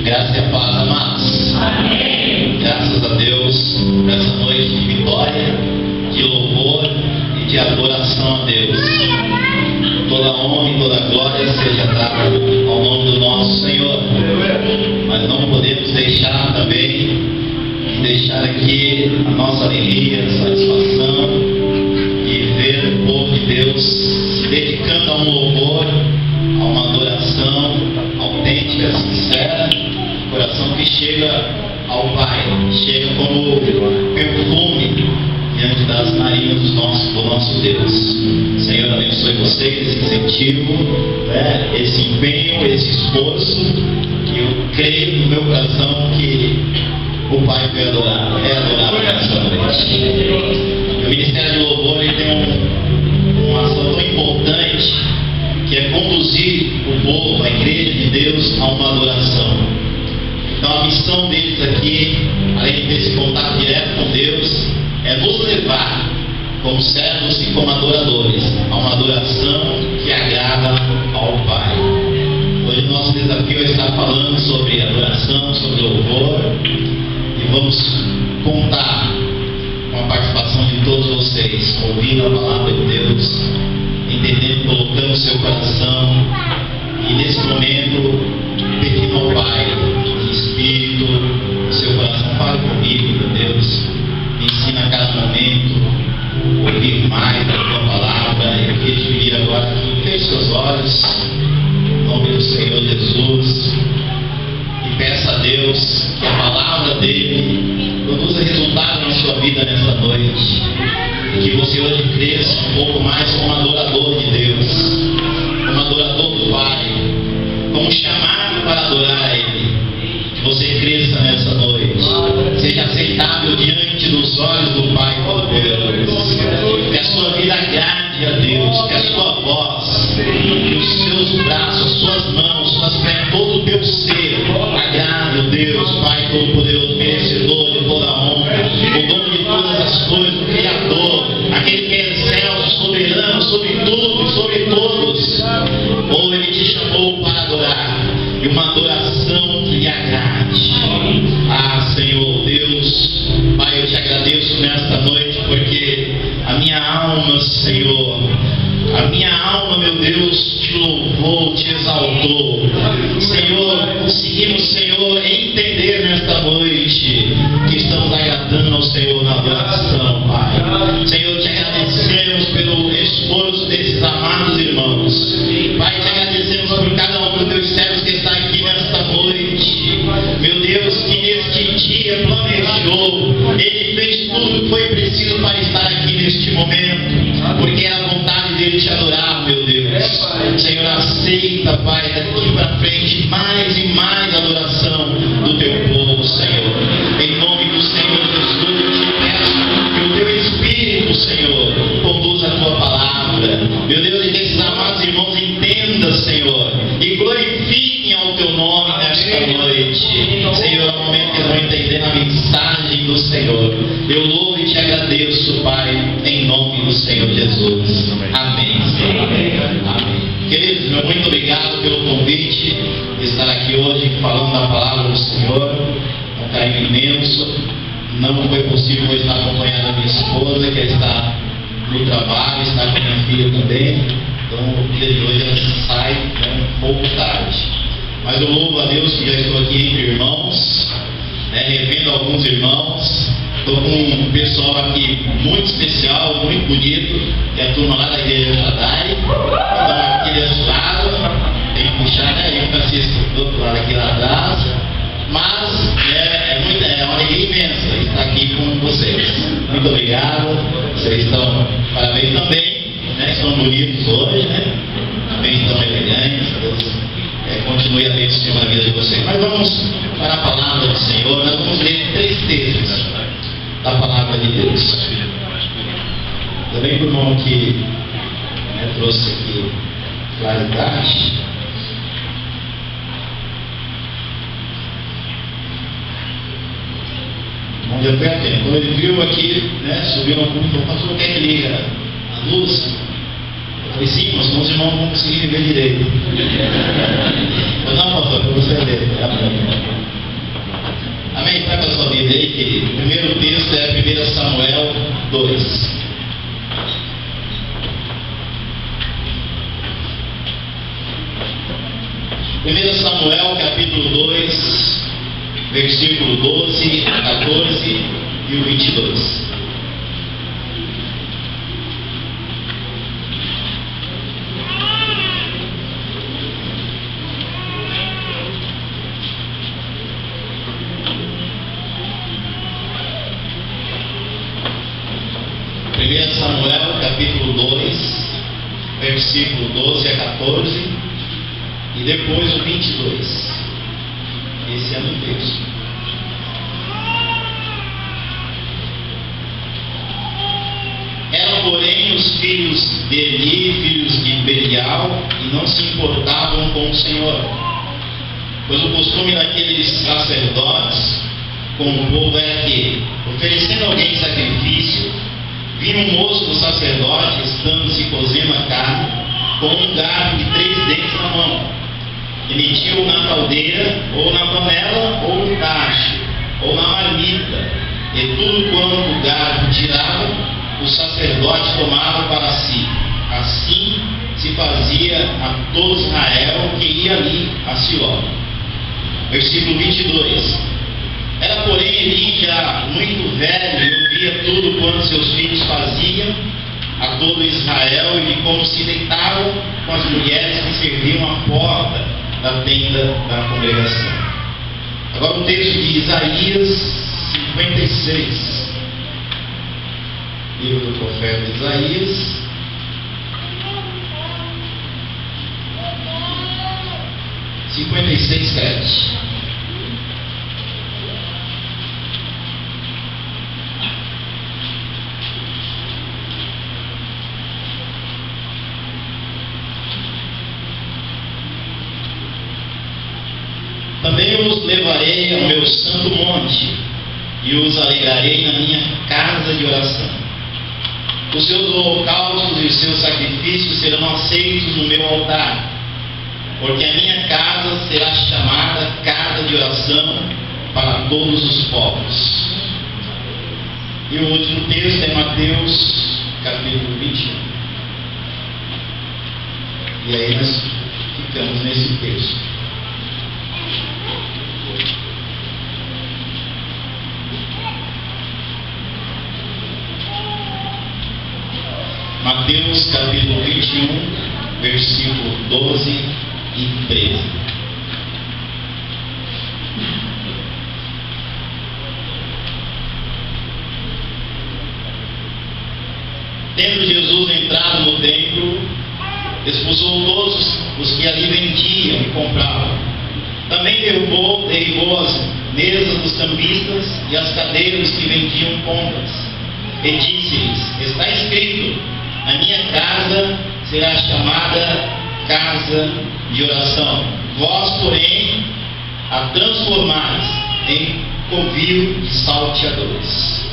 Graças e paz, amados. Amém. Graças a Deus por essa noite de vitória, de louvor e de adoração a Deus. Toda honra e toda glória seja dada ao nome do nosso Senhor. Mas não podemos deixar aqui a nossa alegria, a satisfação de ver o povo de Deus se dedicando a um louvor, a uma adoração autêntica, sincera, coração que chega ao Pai, chega como perfume diante das narinas do nosso Deus. Senhor, abençoe vocês, esse incentivo, esse empenho, esse esforço, que eu creio no meu coração que o Pai foi adorado, é adorado nessa noite. O Ministério de Louvor ele tem uma ação tão importante, que é conduzir o povo, a igreja de Deus, a uma adoração. Então a missão deles aqui, além de ter esse contato direto com Deus, é nos levar, como servos e como adoradores, a uma adoração que agrada ao Pai. Hoje o nosso desafio é estar falando sobre adoração, sobre louvor, e vamos contar com a participação de todos vocês, ouvindo a palavra de Deus, entendendo, colocando o seu coração, e nesse momento pedindo ao Pai, em espírito, o seu coração, fale comigo, meu Deus, me ensina a cada momento, ouvir mais da tua palavra. Eu queria te pedir agora que feche seus olhos, em nome do Senhor Jesus, e peça a Deus que a palavra dele produza resultado na sua vida nessa noite, e que você hoje cresça um pouco mais como adorador de Deus, como adorador do Pai, como chamado para adorar a Ele. Que você cresça nessa noite, seja aceitável diante dos olhos do Pai Todo-Poderoso, que a sua vida agrade a Deus, que a sua voz, que os seus braços, as suas mãos, suas pernas, todo o teu ser agrade a Deus, Pai Todo-Poderoso, merecedor de toda a honra, o dono de todas as coisas, o Criador, aquele que é excelso, soberano sobre tudo e sobre todos. Ou Ele te chamou para adorar, e uma adoração que lhe agrade. Ah, Senhor Deus, Pai, eu te agradeço nesta noite, porque a minha alma, Senhor, a minha alma, meu Deus, te louvou, te exaltou. Senhor, conseguimos, Senhor, entender nesta noite que estamos agradando ao Senhor na adoração, Pai. Senhor, te agradecemos pelo esforço desses amados irmãos. Pai, te agradecemos por cada um dos teus servos que está aqui nesta noite. Meu Deus, que neste dia planejou, Ele fez tudo que foi preciso para estar aqui neste momento, porque era a vontade dele te adorar, meu Deus. Senhor, aceita, Pai, daqui para frente mais e mais adoração do teu povo, Senhor. Em nome do Senhor Jesus, eu te peço que o teu Espírito, Senhor, conduza a tua palavra. Meu Deus, e que esses amados irmãos entendam, Senhor, e glorifiquem ao teu nome nesta noite. Senhor, é o momento que eles vão entender a mensagem do Senhor. Eu louvo e te agradeço, Pai, em nome do Senhor Jesus. Amém. Amém. Queridos, meu muito obrigado pelo convite de estar aqui hoje falando da palavra do Senhor. É um carinho imenso. Não foi possível hoje estar acompanhado da minha esposa, que está no trabalho, está com a minha filha também. Então, o dia de hoje ela sai um pouco tarde. Mas eu louvo a Deus que já estou aqui entre irmãos, revendo alguns irmãos. Estou com um pessoal aqui muito especial, muito bonito, que é a turma lá da igreja Shaddai. Estão aqui desse lado, tem que puxar, né? E Francisco do outro lado aqui lá atrás. Mas é uma alegria imensa estar aqui com vocês. Muito obrigado. Vocês estão, parabéns também, estão bonitos hoje, também estão elegantes. Deus continue abençoando a vida de vocês. Mas vamos para a palavra do Senhor. Nós vamos ler 3 textos da palavra de Deus. Também para o irmão que trouxe aqui claridade. Onde eu fui atento. Quando ele viu aqui, subiu no público e falou: pastor, quer que liga a luz? Eu falei: sim, mas os irmãos vão conseguir ver direito. Eu não, pastor, para você ver. Bíblia aí, querido. O primeiro texto é 1 Samuel 2. Primeiro Samuel, capítulo 2, versículo 12, 14 e o 22. Samuel, capítulo 2, versículo 12 a 14 e depois o 22. Esse é no texto. Eram, porém, os filhos de Eli, filhos de Belial, e não se importavam com o Senhor, pois o costume daqueles sacerdotes com o povo era que, oferecendo a alguém sacrifício, vinha um moço do sacerdote, estando se cozendo a carne, com um garfo de 3 dentes na mão, e metia-o na caldeira, ou na panela, ou no tacho, ou na marmita, e tudo quanto o garfo tirava, o sacerdote tomava para si. Assim se fazia a todo Israel que ia ali a Siló. Versículo 22. Era, porém, Eli já muito velho e ouvia tudo quanto seus filhos faziam a todo Israel, e de como se deitavam com as mulheres que serviam à porta da tenda da congregação. Agora o texto de Isaías 56. Livro do profeta Isaías. (56, 7). Também os levarei ao meu santo monte, e os alegrarei na minha casa de oração. Os seus holocaustos e os seus sacrifícios serão aceitos no meu altar, porque a minha casa será chamada casa de oração para todos os povos. E o último texto é Mateus, capítulo 21. E aí nós ficamos nesse texto. Mateus capítulo 21, versículo 12 e 13. Tendo Jesus entrado no templo, expulsou todos os que ali vendiam e compravam. Também derrubou as mesas dos cambistas e as cadeiras que vendiam compras. E disse-lhes: está escrito, a minha casa será chamada casa de oração. Vós, porém, a transformais em covil de salteadores.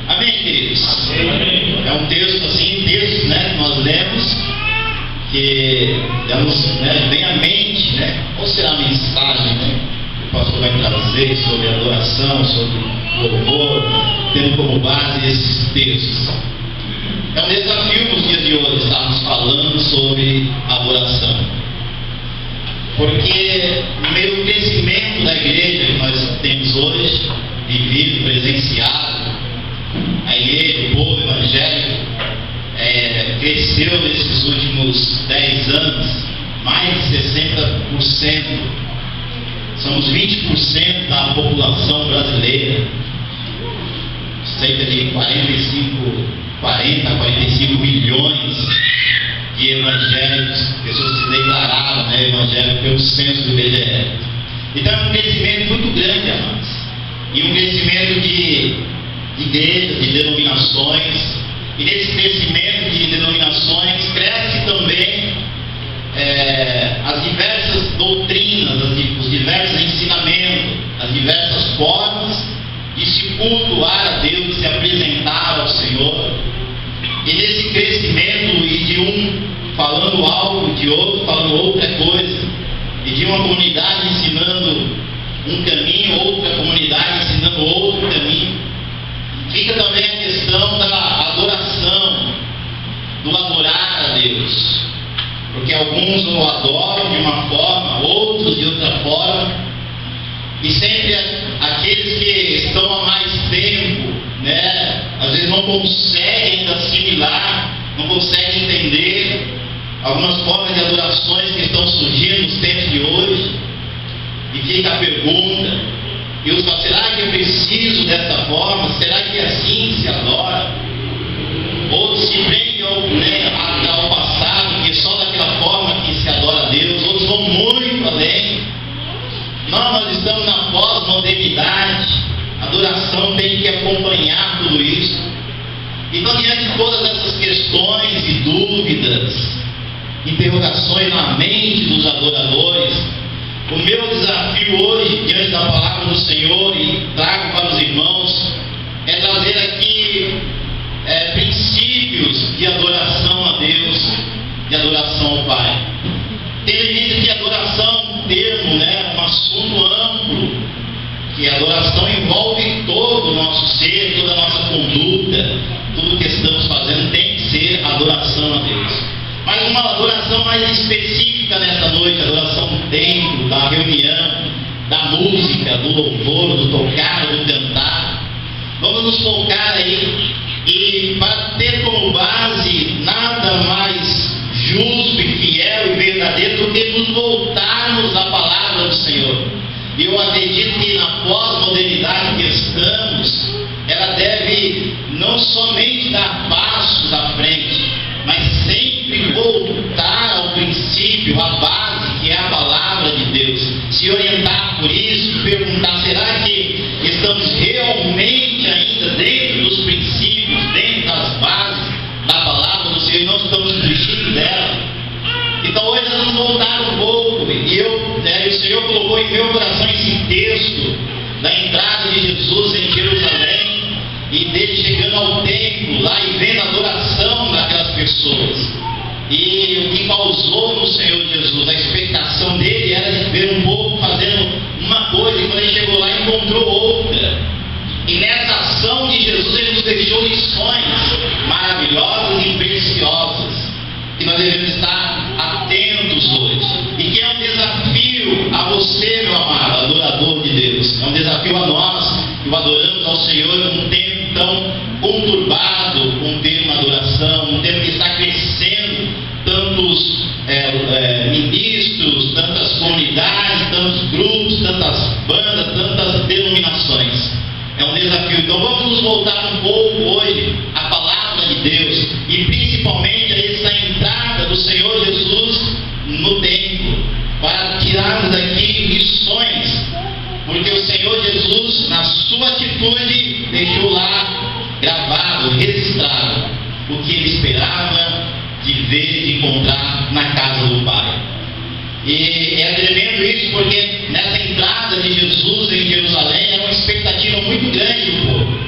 Amém, queridos? Amém. É um texto assim, que nós lemos, que vem à mente, qual será a mensagem, que o pastor vai trazer sobre adoração, sobre louvor, tendo como base esses textos. É um desafio nos dias de hoje estarmos falando sobre adoração, porque no meio do crescimento da igreja que nós temos hoje, vivido, presenciado, a igreja, o povo evangélico, cresceu nesses últimos 10 anos, mais de 60%. Somos 20% da população brasileira, cerca de 40 a 45 milhões de evangélicos, pessoas que se declararam evangélicos pelo censo do IBGE. Então é um crescimento muito grande, amados, e um crescimento de igrejas, de denominações, e nesse crescimento de denominações cresce também as diversas doutrinas, os diversos ensinamentos, as diversas formas de se cultuar a Deus, de se apresentar ao Senhor. E nesse crescimento, e de um falando algo, de outro falando outra coisa, e de uma comunidade ensinando um caminho, outra comunidade ensinando outro caminho. Fica também a questão da adoração, do adorar a Deus, porque alguns o adoram de uma forma, outros de outra forma, e sempre aqueles que estão há mais tempo, né, às vezes não conseguem ainda assimilar, não conseguem entender algumas formas de adorações que estão surgindo nos tempos de hoje, e fica a pergunta, e uns falam, será que eu preciso dessa forma? Será que é assim que se adora? Outros se prendem ao passado, que é só daquela forma que se adora a Deus. Outros vão muito além. Nós estamos na pós-modernidade. A adoração tem que acompanhar tudo isso. Então, diante de todas essas questões e dúvidas, interrogações na mente dos adoradores, o meu desafio hoje, diante da palavra do Senhor, e trago para os irmãos, é trazer aqui princípios de adoração a Deus, de adoração ao Pai. Ele diz que adoração é um termo, um assunto amplo, que a adoração envolve todo o nosso ser, toda a nossa conduta, tudo que estamos fazendo tem que ser adoração a Deus. Mas uma adoração mais específica nessa noite, a adoração do templo, da reunião, da música, do louvor, do tocar, do cantar. Vamos nos focar aí, e para ter como base nada mais justo e fiel e verdadeiro do que nos voltarmos à palavra do Senhor. E eu acredito que na pós-modernidade que estamos, ela deve não somente dar passos à frente, mas sempre voltar ao princípio, à base, que é a palavra de Deus. Se orientar por isso, perguntar, será que estamos realmente ainda dentro dos princípios, dentro das bases da palavra do Senhor, e não estamos fugindo dela? Então hoje nós vamos voltar um pouco, e o Senhor colocou em meu coração esse texto da entrada de Jesus em Jerusalém, e dele chegando ao templo lá e vendo a adoração daquelas pessoas. E o que causou no Senhor Jesus, a expectação dele era de ver um povo fazendo uma coisa, e quando ele chegou lá encontrou outra. E nessa ação de Jesus ele nos deixou lições maravilhosas e preciosas, que nós devemos estar atentos hoje, e que é um desafio a você, meu amado adorador de Deus, é um desafio a nós que o adoramos ao Senhor num tempo tão conturbado, um termo adoração, um termo que está crescendo, tantos ministros, tantas comunidades, tantos grupos, tantas bandas, tantas denominações. É um desafio. Então vamos nos voltar um pouco hoje à palavra de Deus, e principalmente a essa entrada do Senhor Jesus no templo, para tirarmos daqui lições, porque o Senhor Jesus, na sua atitude, deixou lá gravado, registrado, o que ele esperava de ver, de encontrar na casa do Pai. E é tremendo isso, porque nessa entrada de Jesus em Jerusalém era uma expectativa muito grande do povo.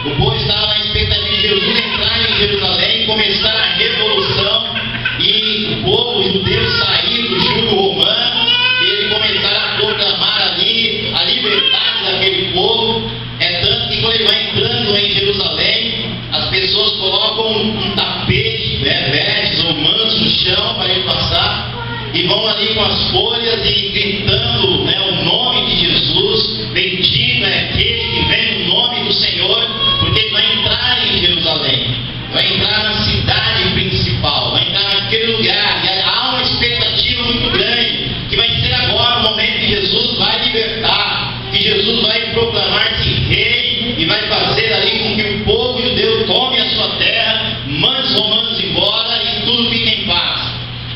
O povo estava na expectativa de Jesus entrar em Jerusalém, começar a revolução, e o povo judeu sair do jugo romano, e ele começar a proclamar ali a liberdade daquele povo. É tanto que quando ele vai entrando em Jerusalém, as pessoas colocam um tapete, vestes ou mantos no chão para ele passar, e vão ali com as folhas e gritando o nome de Jesus. Bendito é aquele que vem no nome do Senhor, porque ele vai entrar em Jerusalém, vai entrar na cidade principal, vai entrar naquele lugar, e há uma expectativa muito grande, que vai ser agora o momento que Jesus vai libertar, que Jesus vai proclamar-se rei, e vai fazer ali com que o povo judeu tome a sua terra, mande os romanos embora, e tudo fique em paz.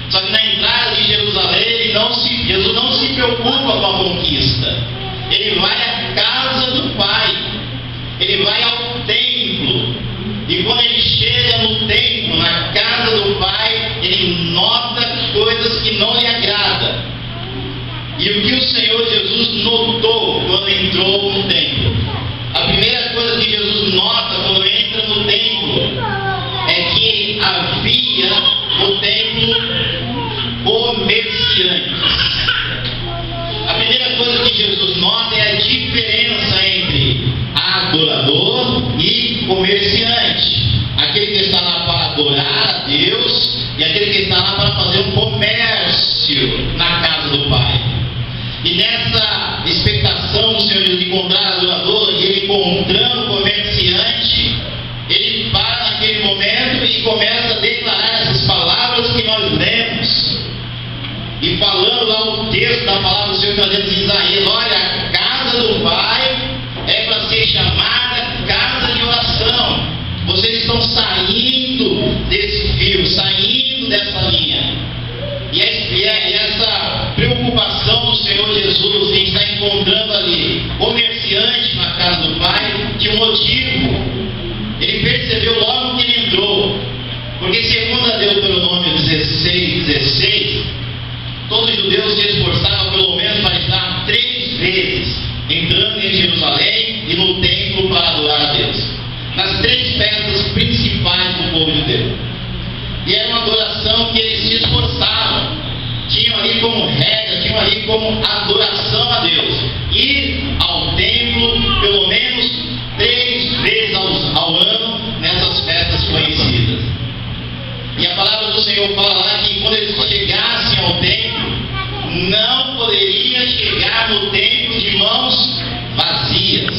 Só que na entrada de Jerusalém, Jesus não se preocupa com a conquista. Ele vai à casa do Pai, ele vai ao templo, e quando ele chega no templo, na casa do Pai, ele nota coisas que não lhe agradam. E o que o Senhor Jesus notou quando entrou no templo? A primeira coisa que Jesus nota quando entra no templo é que havia no templo comerciantes. A primeira coisa que Jesus nota e falando lá o texto da palavra do Senhor, fazendo em Isaías: olha, a casa do Pai é para ser chamada casa de oração. Vocês estão saindo desse fio, saindo dessa linha. E essa preocupação do Senhor Jesus em estar encontrando ali comerciante na casa do Pai tinha um motivo. Ele percebeu logo que ele entrou. Porque segundo a Deuteronômio 16, todo judeu se esforçava pelo menos para estar 3 vezes entrando em Jerusalém e no templo para adorar a Deus, nas 3 festas principais do povo judeu. E era uma adoração que eles se esforçavam, tinham ali como regra, tinham ali como adoração a Deus, ir ao templo pelo menos 3 vezes ao ano nessas festas conhecidas. E a palavra do Senhor fala lá que quando eles chegassem ao templo, não poderia chegar no templo de mãos vazias.